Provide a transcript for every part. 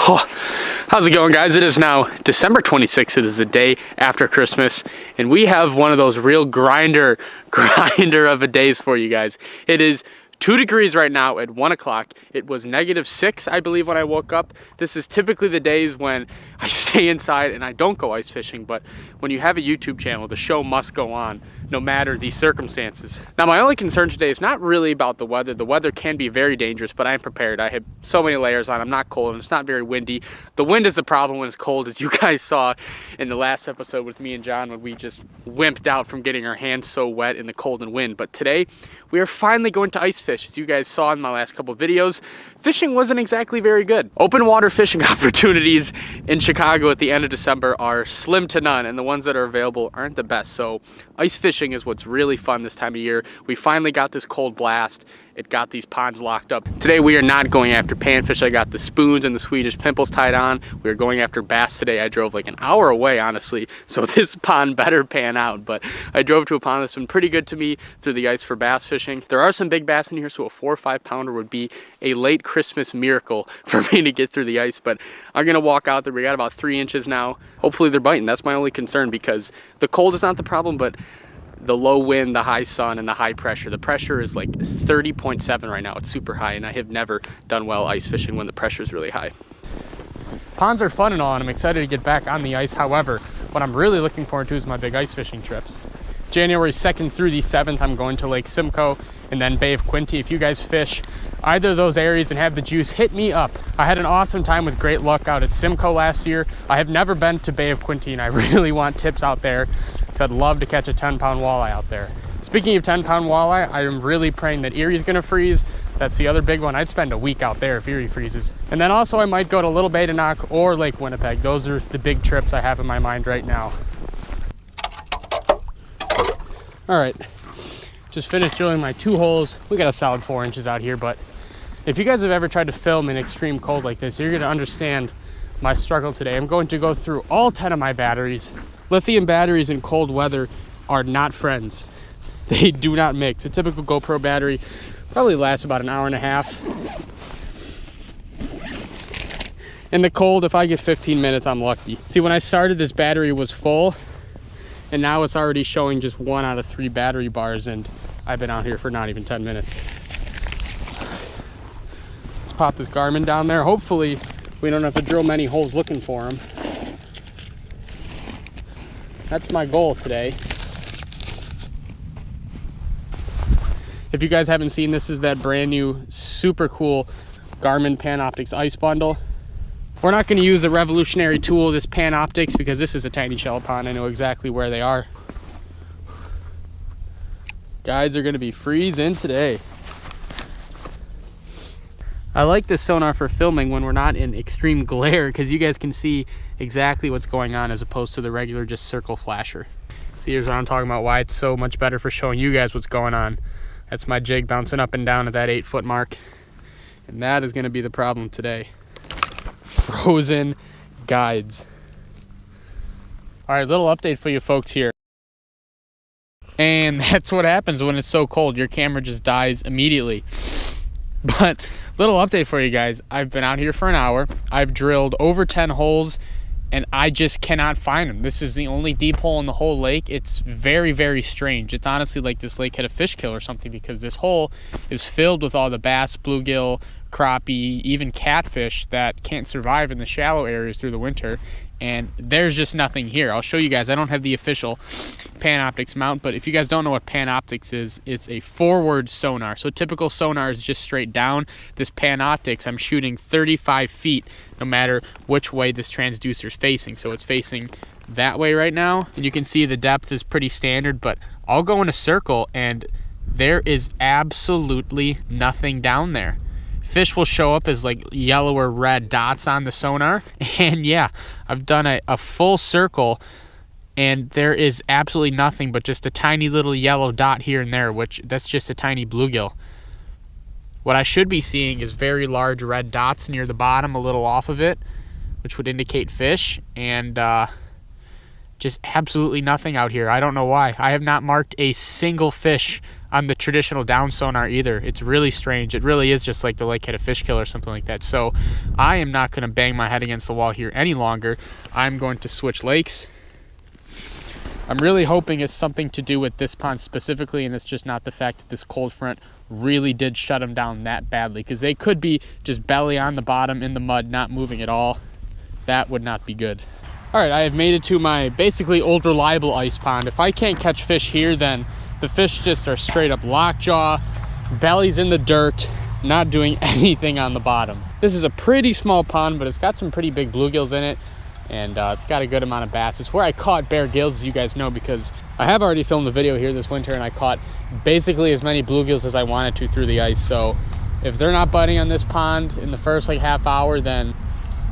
Oh, how's it going, guys? It is now December 26th. It is the day after Christmas, and we have one of those real grinder of a days for you guys. It is 2 degrees right now at 1 o'clock. It was -6, I believe, when I woke up. This is typically the days when I stay inside and I don't go ice fishing, but when you have a YouTube channel, the show must go on no matter the circumstances. Now, my only concern today is not really about the weather. The weather can be very dangerous, but I am prepared. I have so many layers on. I'm not cold, and it's not very windy. The wind is the problem when it's cold, as you guys saw in the last episode with me and John, when we just wimped out from getting our hands so wet in the cold and wind. But today, we are finally going to ice fish. As you guys saw in my last couple of videos, fishing wasn't exactly very good. Open water fishing opportunities in Chicago at the end of December are slim to none, and the ones that are available aren't the best. So ice fishing is what's really fun this time of year. We finally got this cold blast. It got these ponds locked up. Today we are not going after panfish. I got the spoons and the Swedish pimples tied on. We are going after bass today. I drove like an hour away, honestly, so this pond better pan out. But I drove to a pond that's been pretty good to me through the ice for bass fishing. There are some big bass in here, so a 4 or 5 pounder would be a late Christmas miracle for me to get through the ice. But I'm gonna walk out there. We got about 3 inches now. Hopefully they're biting. That's my only concern, because the cold is not the problem, but the low wind, the high sun, and the high pressure. The pressure is like 30.7 right now. It's super high, and I have never done well ice fishing when the pressure is really high. Ponds are fun and all, and I'm excited to get back on the ice. However, what I'm really looking forward to is my big ice fishing trips. January 2nd through the 7th, I'm going to Lake Simcoe and then Bay of Quinte. If you guys fish either of those areas and have the juice, hit me up. I had an awesome time with great luck out at Simcoe last year. I have never been to Bay of Quinte, and I really want tips out there, because I'd love to catch a 10-pound walleye out there. Speaking of 10-pound walleye, I am really praying that Erie's gonna freeze. That's the other big one. I'd spend a week out there if Erie freezes. And then also I might go to Little Badenoch or Lake Winnipeg. Those are the big trips I have in my mind right now. All right, just finished drilling my 2 holes. We got a solid 4 inches out here, but if you guys have ever tried to film in extreme cold like this, you're gonna understand my struggle today. I'm going to go through all 10 of my batteries. Lithium batteries in cold weather are not friends. They do not mix. A typical GoPro battery probably lasts about an hour and a half. In the cold, if I get 15 minutes, I'm lucky. See, when I started, this battery was full, and now it's already showing just 1 out of 3 battery bars, and I've been out here for not even 10 minutes. Let's pop this Garmin down there. Hopefully, we don't have to drill many holes looking for them. That's my goal today. If you guys haven't seen, this is that brand new, super cool Garmin Panoptix ice bundle. We're not going to use the revolutionary tool, this Panoptix, because this is a tiny shell pond. I know exactly where they are. Guides are going to be freezing today. I like this sonar for filming when we're not in extreme glare, because you guys can see exactly what's going on as opposed to the regular just circle flasher. See, here's what I'm talking about, why it's so much better for showing you guys what's going on. That's my jig bouncing up and down at that 8-foot mark. And that is going to be the problem today. Frozen guides. All right, little update for you folks here. And that's what happens when it's so cold. Your camera just dies immediately. But little update for you guys. I've been out here for an hour. I've drilled over 10 holes, and I just cannot find them. This is the only deep hole in the whole lake. It's very, very strange. It's honestly like this lake had a fish kill or something, because this hole is filled with all the bass, bluegill, crappie, even catfish that can't survive in the shallow areas through the winter. And there's just nothing here. I'll show you guys. I don't have the official Panoptix mount, but if you guys don't know what Panoptix is, it's a forward sonar. So typical sonar is just straight down. This Panoptix, I'm shooting 35 feet no matter which way this transducer is facing. So it's facing that way right now, and you can see the depth is pretty standard, but I'll go in a circle and there is absolutely nothing down there. Fish will show up as like yellow or red dots on the sonar. And yeah, I've done a full circle and there is absolutely nothing but just a tiny little yellow dot here and there, which that's just a tiny bluegill. What I should be seeing is very large red dots near the bottom, a little off of it, which would indicate fish, and just absolutely nothing out here. I don't know why. I have not marked a single fish on the traditional down sonar either. It's really strange. It really is just like the lake had a fish kill or something like that. So I am not going to bang my head against the wall here any longer. I'm going to switch lakes. I'm really hoping it's something to do with this pond specifically, and it's just not the fact that this cold front really did shut them down that badly, because they could be just belly on the bottom in the mud, not moving at all. That would not be good. All right, I have made it to my basically old reliable ice pond. If I can't catch fish here, then the fish just are straight up lockjaw, bellies in the dirt, not doing anything on the bottom. This is a pretty small pond, but it's got some pretty big bluegills in it, and it's got a good amount of bass. It's where I caught bare gills, as you guys know, because I have already filmed a video here this winter, and I caught basically as many bluegills as I wanted to through the ice. So if they're not biting on this pond in the first like half hour, then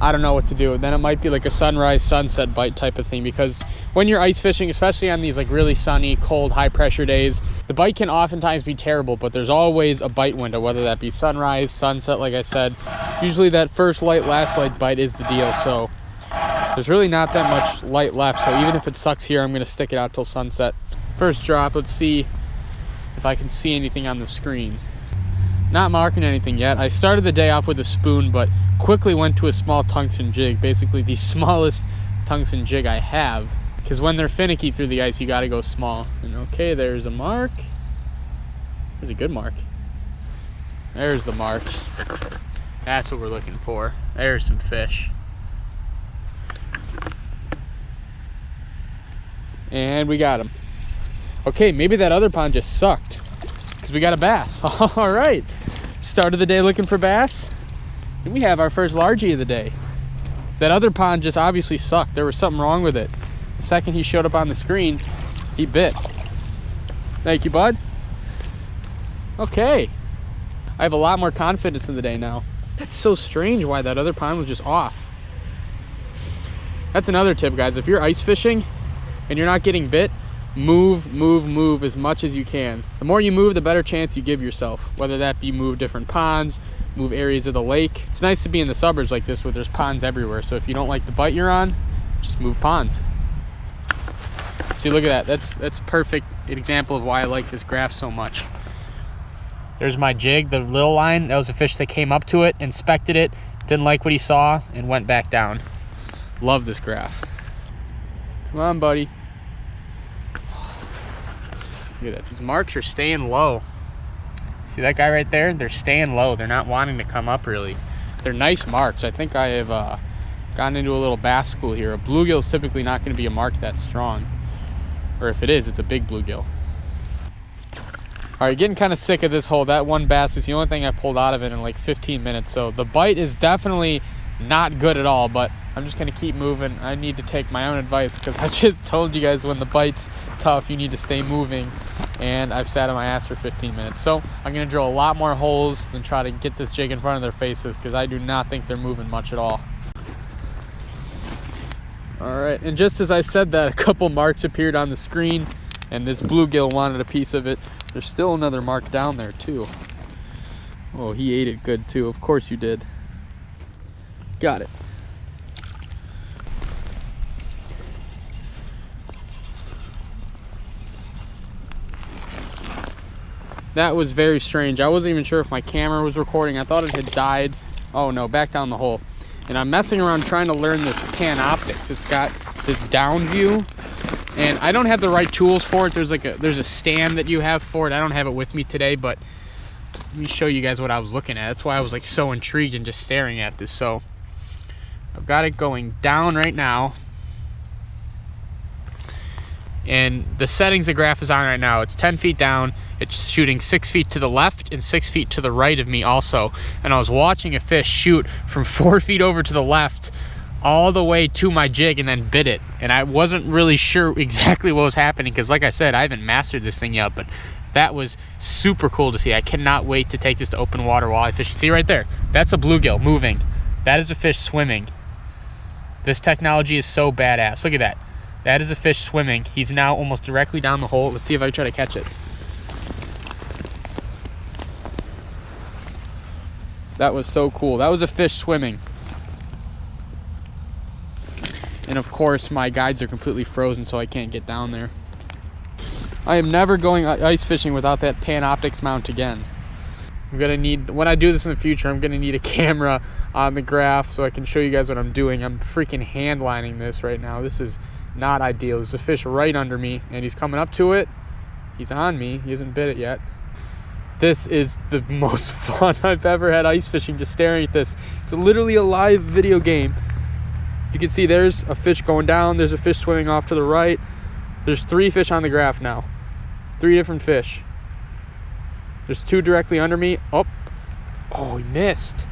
I don't know what to do. Then it might be like a sunrise, sunset bite type of thing, because when you're ice fishing, especially on these like really sunny, cold, high pressure days, the bite can oftentimes be terrible, but there's always a bite window, whether that be sunrise, sunset, like I said. Usually that first light, last light bite is the deal. So there's really not that much light left. So even if it sucks here, I'm gonna stick it out till sunset. First drop, let's see if I can see anything on the screen. Not marking anything yet. I started the day off with a spoon, but quickly went to a small tungsten jig, basically the smallest tungsten jig I have, because when they're finicky through the ice, you got to go small. And okay, there's a mark. There's a good mark. There's the marks. That's what we're looking for. There's some fish. And we got him. Okay, maybe that other pond just sucked, because we got a bass. All right, started the day looking for bass, and we have our first largie of the day. That other pond just obviously sucked. There was something wrong with it. The second he showed up on the screen, he bit. Thank you, bud. Okay, I have a lot more confidence in the day now. That's so strange why that other pond was just off. That's another tip, guys. If you're ice fishing and you're not getting bit, move as much as you can. The more you move, the better chance you give yourself, whether that be move different ponds, move areas of the lake. It's nice to be in the suburbs like this where there's ponds everywhere. So if you don't like the bite you're on, just move ponds. See, look at that. That's perfect example of why I like this graph so much. There's my jig, the little line. That was a fish that came up to it, inspected it, didn't like what he saw, and went back down. Love this graph. Come on, buddy. Look at that. These marks are staying low. See that guy right there? They're staying low. They're not wanting to come up really. They're nice marks. I think I have gotten into a little bass school here. A bluegill is typically not going to be a mark that strong. Or if it is, it's a big bluegill. All right, getting kind of sick of this hole. That one bass is the only thing I pulled out of it in like 15 minutes. So the bite is definitely not good at all, but I'm just gonna keep moving. I need to take my own advice, because I just told you guys when the bite's tough, you need to stay moving, and I've sat on my ass for 15 minutes. So I'm gonna drill a lot more holes and try to get this jig in front of their faces, because I do not think they're moving much at all. All right, and just as I said that, a couple marks appeared on the screen, and this bluegill wanted a piece of it. There's still another mark down there too. Oh, he ate it good too. Of course you did. Got it. That was very strange. I wasn't even sure if my camera was recording. I thought it had died. Oh no, back down the hole. And I'm messing around trying to learn this Panoptics. It's got this down view, and I don't have the right tools for it. There's a stand that you have for it. I don't have it with me today, but let me show you guys what I was looking at. That's why I was like so intrigued and just staring at this. So I've got it going down right now, and the settings the graph is on right now, it's 10 feet down. It's shooting 6 feet to the left and 6 feet to the right of me also. And I was watching a fish shoot from 4 feet over to the left all the way to my jig and then bit it. And I wasn't really sure exactly what was happening, because like I said, I haven't mastered this thing yet, but that was super cool to see. I cannot wait to take this to open water walleye fishing. See right there, that's a bluegill moving. That is a fish swimming. This technology is so badass. Look at that. That is a fish swimming. He's now almost directly down the hole. Let's see if I can try to catch it. That was so cool. That was a fish swimming. And of course, my guides are completely frozen, so I can't get down there. I am never going ice fishing without that Panoptix mount again. I'm gonna need, when I do this in the future, I'm gonna need a camera on the graph so I can show you guys what I'm doing. I'm freaking hand lining this right now. This is not ideal. There's a fish right under me and he's coming up to it. He's on me. He hasn't bit it yet. This is the most fun I've ever had ice fishing, just staring at this. It's literally a live video game. You can see there's a fish going down. There's a fish swimming off to the right. There's 3 fish on the graph now. 3 different fish. There's 2 directly under me. Oh, he missed.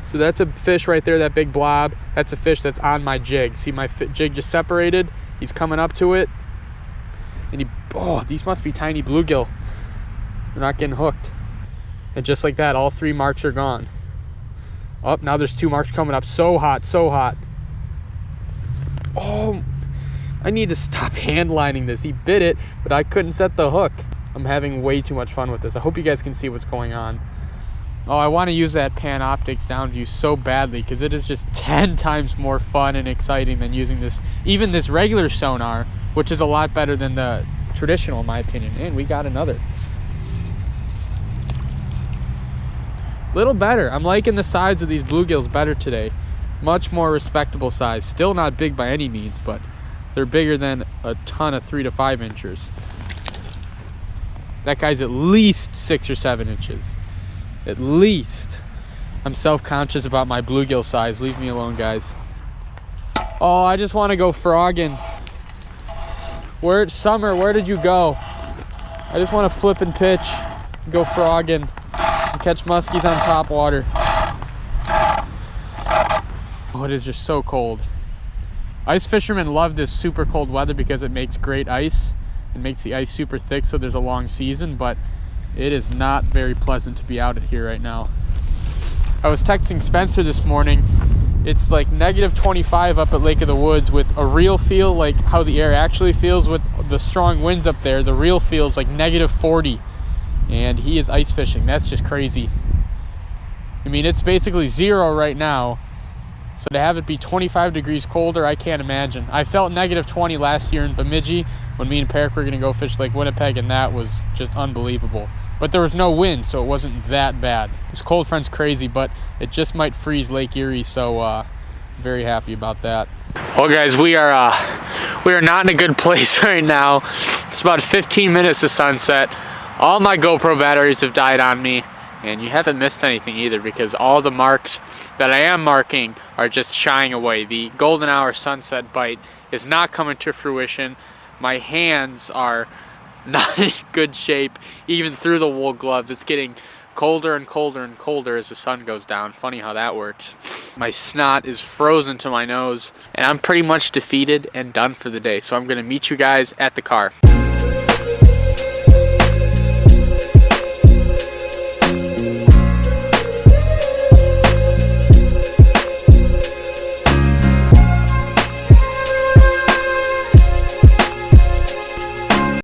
So that's a fish right there, that big blob. That's a fish that's on my jig. See, my jig just separated. He's coming up to it. And these must be tiny bluegill. They're not getting hooked. And just like that, all 3 marks are gone. Oh, now there's 2 marks coming up. So hot, so hot. Oh, I need to stop hand lining this. He bit it, but I couldn't set the hook. I'm having way too much fun with this. I hope you guys can see what's going on. Oh, I want to use that Panoptix down view so badly because it is just 10 times more fun and exciting than using this, even this regular sonar, which is a lot better than the traditional in my opinion. And we got another. Little better. I'm liking the size of these bluegills better today. Much more respectable size. Still not big by any means, but they're bigger than a ton of 3 to 5 inchers. That guy's at least 6 or 7 inches. At least. I'm self-conscious about my bluegill size. Leave me alone, guys. Oh, I just want to go frogging. Summer, where did you go? I just want to flip and pitch, go frogging, and catch muskies on top water. Oh, it is just so cold. Ice fishermen love this super cold weather because it makes great ice. It makes the ice super thick so there's a long season, but it is not very pleasant to be out here right now. I was texting Spencer this morning. It's like -25 up at Lake of the Woods with a real feel, like how the air actually feels with the strong winds up there. The real feel is like -40, and he is ice fishing. That's just crazy. I mean, it's basically 0 right now. So to have it be 25 degrees colder, I can't imagine. I felt -20 last year in Bemidji when me and Peric were gonna go fish Lake Winnipeg, and that was just unbelievable. But there was no wind, so it wasn't that bad. This cold front's crazy, but it just might freeze Lake Erie, so very happy about that. Well, guys, we are not in a good place right now. It's about 15 minutes to sunset. All my GoPro batteries have died on me, and you haven't missed anything either because all the marks that I am marking are just shying away. The golden hour sunset bite is not coming to fruition. My hands are not in good shape, even through the wool gloves. It's getting colder and colder and colder as the sun goes down. Funny how that works. My snot is frozen to my nose, and I'm pretty much defeated and done for the day. So I'm gonna meet you guys at the car.